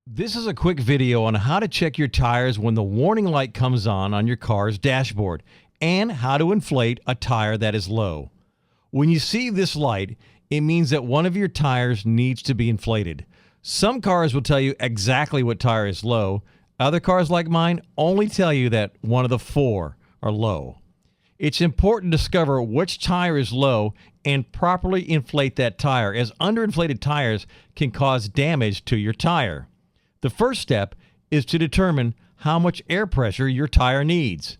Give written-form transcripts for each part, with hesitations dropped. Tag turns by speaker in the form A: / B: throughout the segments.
A: This is a quick video on how to check your tires when the warning light comes on your car's dashboard and how to inflate a tire that is low. When you see this light, it means that one of your tires needs to be inflated. Some cars will tell you exactly what tire is low. Other cars like mine only tell you that one of the four are low. It's important to discover which tire is low and properly inflate that tire, as underinflated tires can cause damage to your tire. The first step is to determine how much air pressure your tire needs.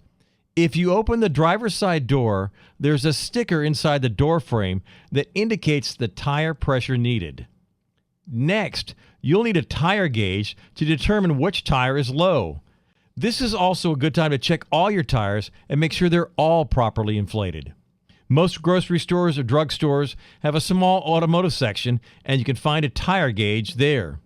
A: If you open the driver's side door, there's a sticker inside the door frame that indicates the tire pressure needed. Next, you'll need a tire gauge to determine which tire is low. This is also a good time to check all your tires and make sure they're all properly inflated. Most grocery stores or drugstores have a small automotive section, and you can find a tire gauge there.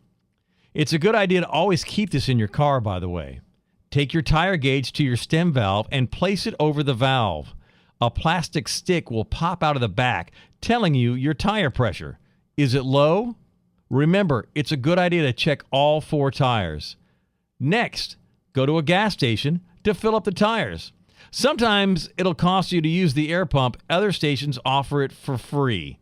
A: It's a good idea to always keep this in your car, by the way. Take your tire gauge to your stem valve and place it over the valve. A plastic stick will pop out of the back telling you your tire pressure. Is it low? Remember, it's a good idea to check all four tires. Next, go to a gas station to fill up the tires. Sometimes it'll cost you to use the air pump. Other stations offer it for free.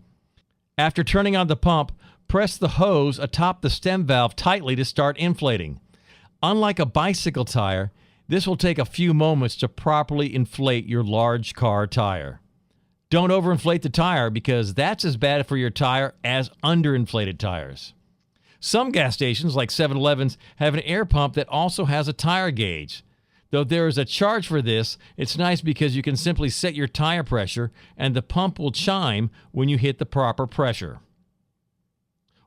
A: After turning on the pump, press the hose atop the stem valve tightly to start inflating. Unlike a bicycle tire, this will take a few moments to properly inflate your large car tire. Don't overinflate the tire, because that's as bad for your tire as underinflated tires. Some gas stations, like 7-Elevens, have an air pump that also has a tire gauge. Though there is a charge for this, it's nice because you can simply set your tire pressure and the pump will chime when you hit the proper pressure.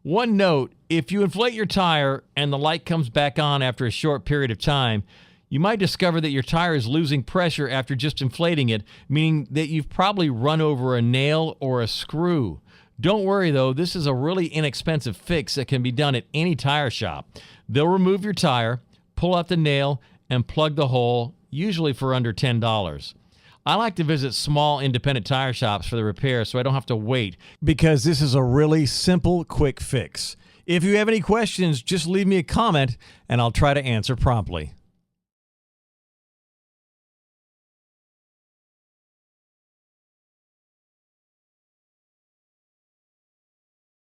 A: One note, if you inflate your tire and the light comes back on after a short period of time, you might discover that your tire is losing pressure after just inflating it, meaning that you've probably run over a nail or a screw. Don't worry though, this is a really inexpensive fix that can be done at any tire shop. They'll remove your tire, pull out the nail, and plug the hole, usually for under $10. I like to visit small independent tire shops for the repair so I don't have to wait, because this is a really simple, quick fix. If you have any questions, just leave me a comment and I'll try to answer promptly.